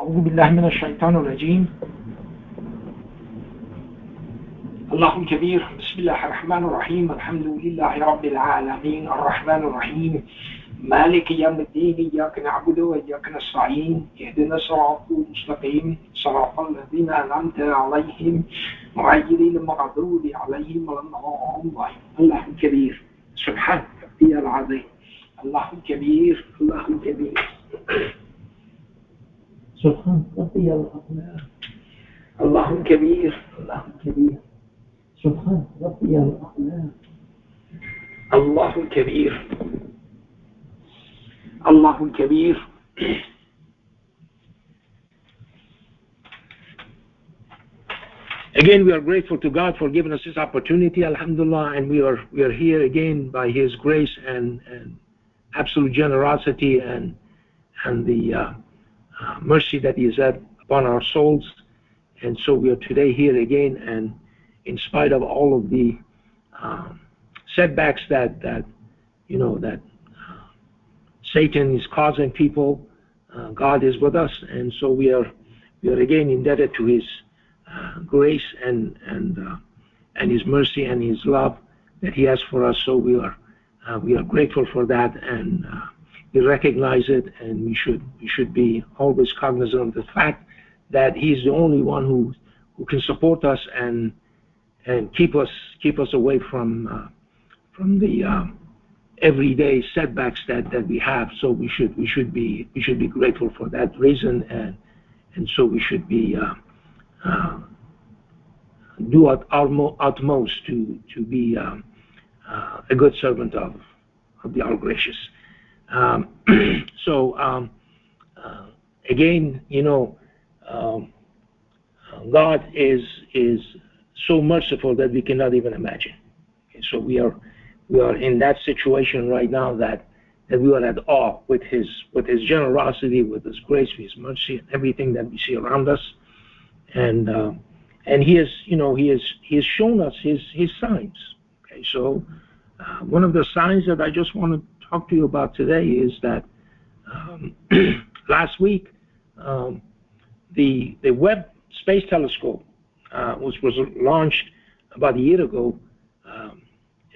أعوذ بالله من الشيطان الرجيم. الله الكبير. بسم الله الرحمن الرحيم. الحمد لله رب العالمين الرحمن الرحيم مالك يوم الدين. إياك نعبد وإياك نستعين. اهدنا الصراط المستقيم صراط الذين أنعمت عليهم غير المغضوب عليهم ولا الضالين. الله الكبير سبحان ربي العظيم. الله الكبير الله الكبير سبحان ربي العظيم. الله الكبير الله الكبير سبحان ربي العظيم. الله الكبير الله الكبير. Again, we are grateful to God for giving us this opportunity, alhamdulillah, and we are here again by His grace and absolute generosity and the mercy that He has had upon our souls. And so we are today here again, and in spite of all of the setbacks that Satan is causing people, God is with us, and so we are again indebted to His grace and His mercy and His love that He has for us. So we are grateful for that, and we recognize it, and we should be always cognizant of the fact that He's the only one who can support us and keep us away from the everyday setbacks that we have. So we should be grateful for that reason, and so we should be do our utmost to be a good servant of the All Gracious. Again, God is so merciful that we cannot even imagine. Okay, so we are in that situation right now that we are at awe with His generosity, with His grace, with His mercy, and everything that we see around us, and He has shown us His signs. Okay, so one of the signs that I just want to talk to you about today is that last week the Webb Space Telescope was launched about a year ago,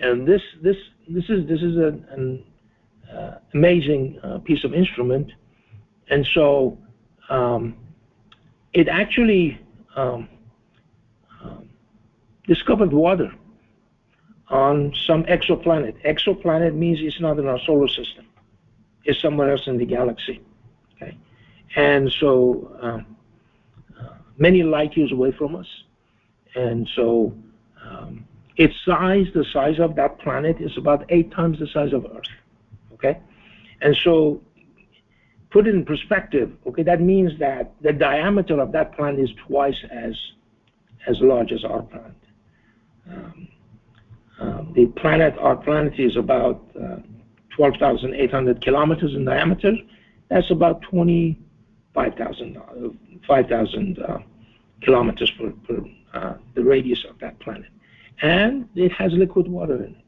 and this is an amazing piece of instrument, and so it actually discovered water on some exoplanet. Exoplanet means it's not in our solar system; it's somewhere else in the galaxy. Okay, and so many light years away from us, and so its size, the size of that planet, is about 8 times the size of Earth. Okay, and so put it in perspective. Okay, that means that the diameter of that planet is twice as large as our planet. Our planet is about 12,800 kilometers in diameter. That's about 5,000 kilometers per the radius of that planet, and it has liquid water in it.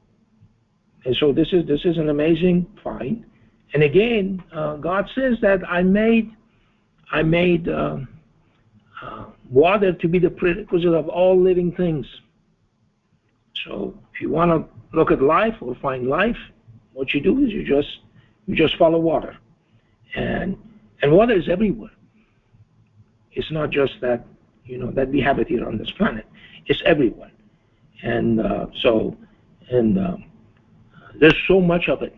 And so this is an amazing find. And again, God says that I made water to be the prerequisite of all living things. So if you want to look at life or find life, what you do is you just follow water, and water is everywhere. It's not just that that we have it here on this planet. It's everywhere, and there's so much of it.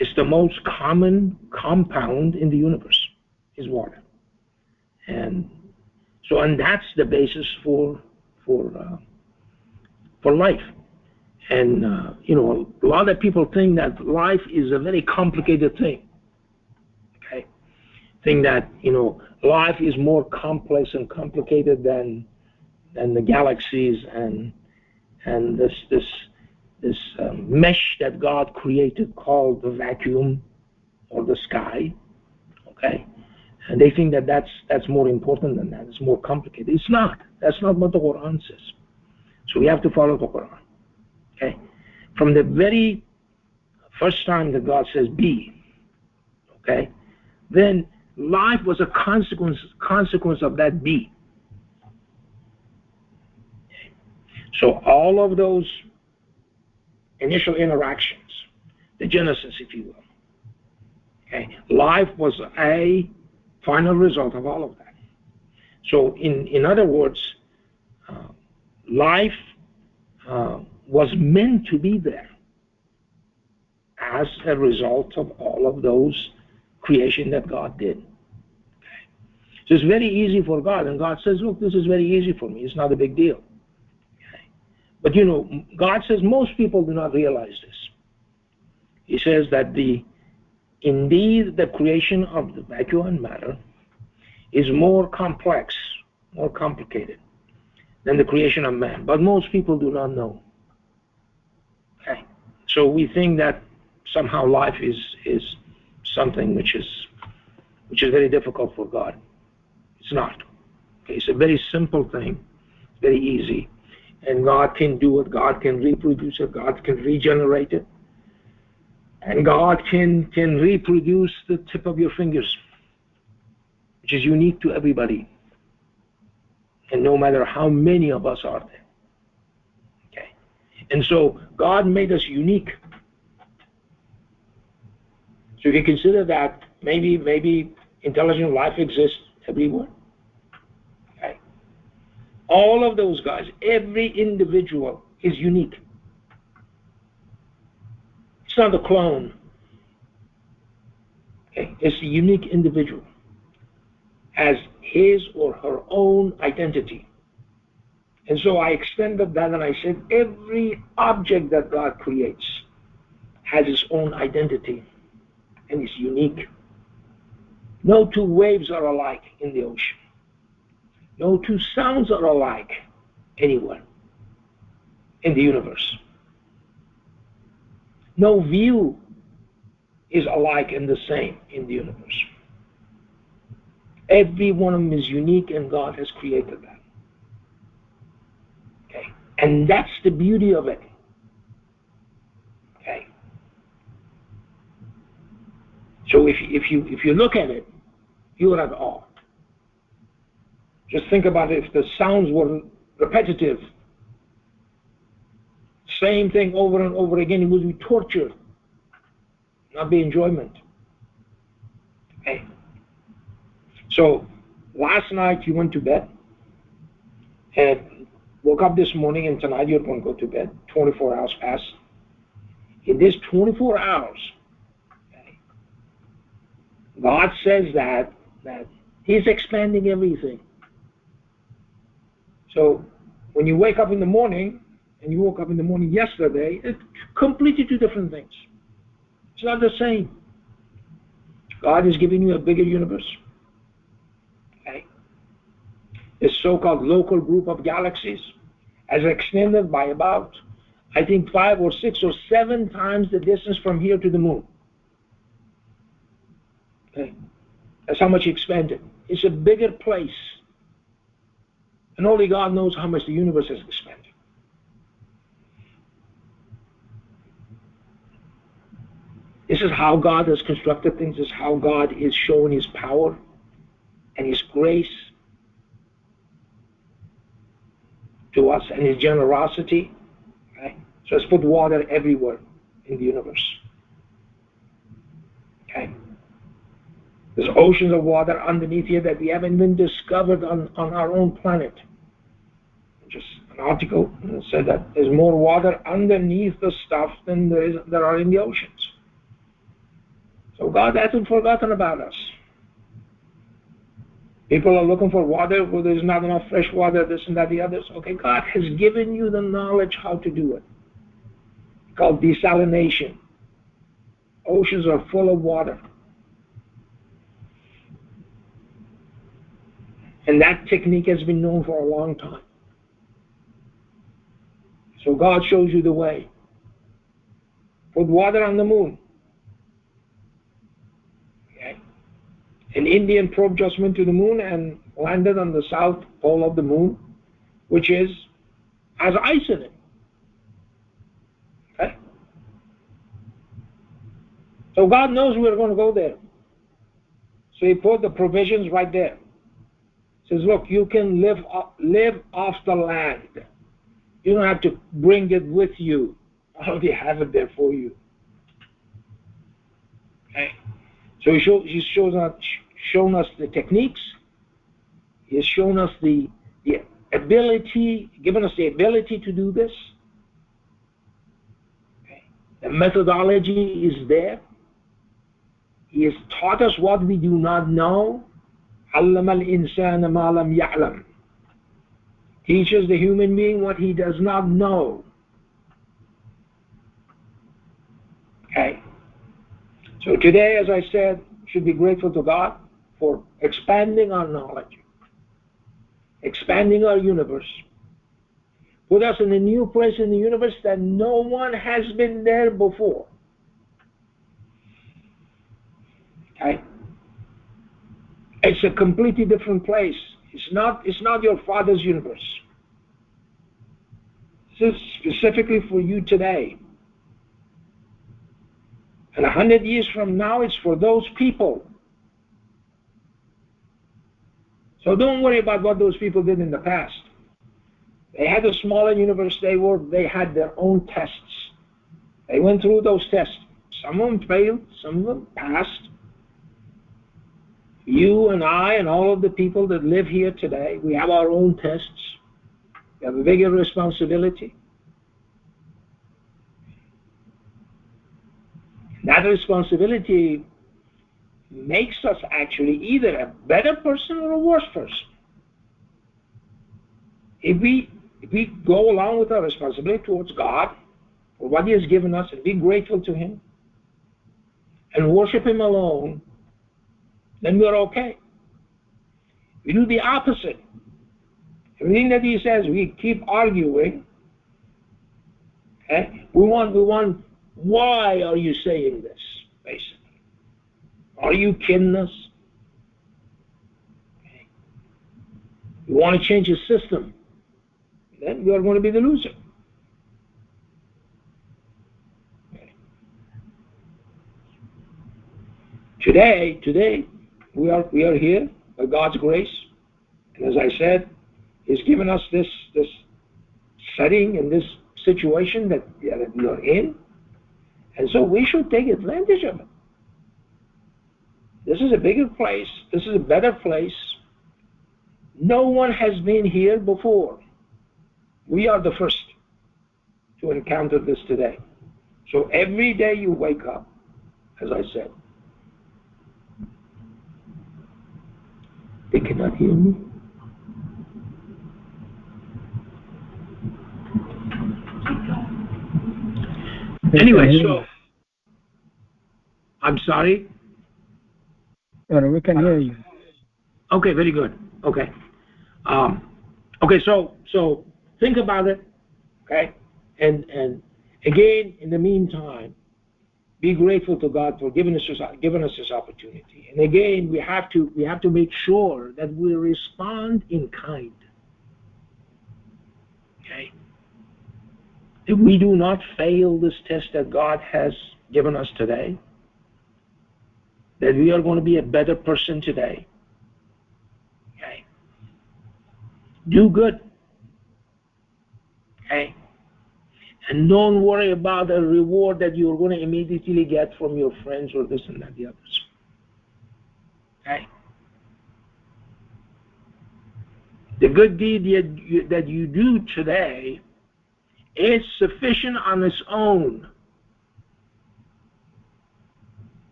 It's the most common compound in the universe is water, and that's the basis for life. And a lot of people think that life is a very complicated thing. Okay, think that life is more complex and complicated than the galaxies and this mesh that God created called the vacuum or the sky. Okay, and they think that that's more important than that. It's more complicated. It's not. That's not what the Quran says. So we have to follow the Quran. Okay, from the very first time that God says be, okay, then Life was a consequence of that be. So all of those initial interactions, the genesis, if you will, okay, life was a final result of all of that. So in other words, life was meant to be there as a result of all of those creation that God did. Okay. So it's very easy for God, and God says, look, this is very easy for me. It's not a big deal. Okay. But God says most people do not realize this. He says that indeed the creation of the vacuum and matter is more complex, more complicated than the creation of man. But most people do not know. Okay. So we think that somehow life is something which is very difficult for God. It's not. Okay, it's a very simple thing, very easy, and God can do it. God can reproduce it. God can regenerate it, and God can reproduce the tip of your fingers, which is unique to everybody, and no matter how many of us are there. Okay, and so God made us unique. So if you consider that maybe intelligent life exists everywhere. Okay. All of those guys, every individual is unique. It's not a clone. Okay. It's a unique individual. Has his or her own identity. And so I extended that and I said every object that God creates has its own identity. And it's unique. No two waves are alike in the ocean. No two sounds are alike anywhere in the universe. No view is alike and the same in the universe. Every one of them is unique, and God has created that. Okay, and that's the beauty of it. Okay. So if you look at it, you will have awe. Just think about it. If the sounds were repetitive, same thing over and over again, it would be torture, not be enjoyment. Okay. So last night you went to bed and woke up this morning, and tonight you're going to go to bed. 24 hours pass. In this 24 hours, okay, God says that He's expanding everything. So when you wake up in the morning, and you woke up in the morning yesterday, it's completely two different things. It's not the same. God is giving you a bigger universe. Okay? This so-called local group of galaxies has extended by about, I think, 5 or 6 or 7 times the distance from here to the moon. Okay? That's how much it expanded. It's a bigger place. And only God knows how much the universe has expanded. This is how God has constructed things. This is how God is showing His power and His grace to us and His generosity. Okay? So let's put water everywhere in the universe. Okay? There's oceans of water underneath here that we haven't even discovered on our own planet. Just an article said that there's more water underneath the stuff than there are in the oceans. So God hasn't forgotten about us. People are looking for water where there's not enough fresh water, this and that, the others. Okay, God has given you the knowledge how to do it. It's called desalination. Oceans are full of water. And that technique has been known for a long time. So God shows you the way. Put water on the moon. Okay. An Indian probe just went to the moon and landed on the south pole of the moon, which has ice in it. Okay. So God knows we're going to go there. So he put the provisions right there. He says, look, you can live off the land. You don't have to bring it with you. I already have it there for you. Okay. So he's shown us the techniques. He has shown us the ability, given us the ability to do this. Okay. The methodology is there. He has taught us what we do not know. عَلَّمَ الْإِنسَانَ مَا لَمْ يَعْلَمْ. Teaches the human being what he does not know. Okay. So today, as I said, should be grateful to God for expanding our knowledge, expanding our universe, put us in a new place in the universe that no one has been there before. Okay? It's a completely different place. It's not your father's universe. This is specifically for you today. And 100 years from now, it's for those people. So don't worry about what those people did in the past. They had a smaller universe. They had their own tests. They went through those tests. Some of them failed. Some of them passed. You and I and all of the people that live here today, we have our own tests. We have a bigger responsibility. That responsibility makes us actually either a better person or a worse person. If we go along with our responsibility towards God for what He has given us and be grateful to Him and worship Him alone, then we're okay. We do the opposite. Everything that He says, we keep arguing. Okay? We want. Why are you saying this? Basically, are you kidding us? Okay. We want to change the system. Then we are going to be the loser. Okay. Today, we are here by God's grace, and as I said, He's given us this setting and this situation that we are in, and so we should take advantage of it. This is a bigger place. This is a better place. No one has been here before. We are the first to encounter this today. So every day you wake up, as I said. They cannot hear me. Anyway, so I'm sorry. We can hear you. Okay, very good. Okay. Okay, so think about it. Okay, and again, in the meantime, be grateful to God for giving us this opportunity. And again, we have to make sure that we respond in kind. Okay. If we do not fail this test that God has given us today, that we are going to be a better person today. Okay. Do good. Okay. And don't worry about the reward that you're going to immediately get from your friends or this and that, the others. Okay. The good deed that you do today is sufficient on its own.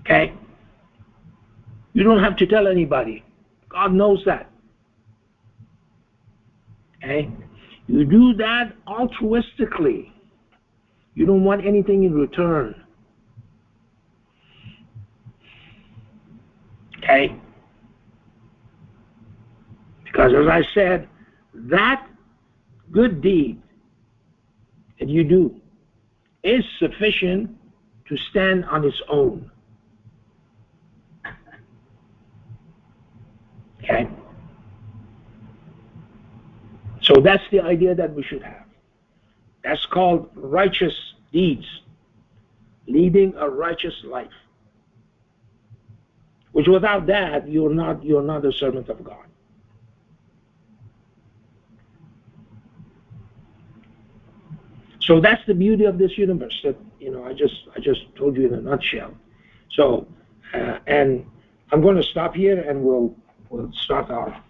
Okay? You don't have to tell anybody. God knows that. Okay? You do that altruistically. You don't want anything in return. Okay? Because as I said, that good deed that you do is sufficient to stand on its own. Okay? So that's the idea that we should have. That's called righteous deeds, leading a righteous life. Which without that, you're not a servant of God. So that's the beauty of this universe that I just told you in a nutshell. So and I'm going to stop here, and we'll start our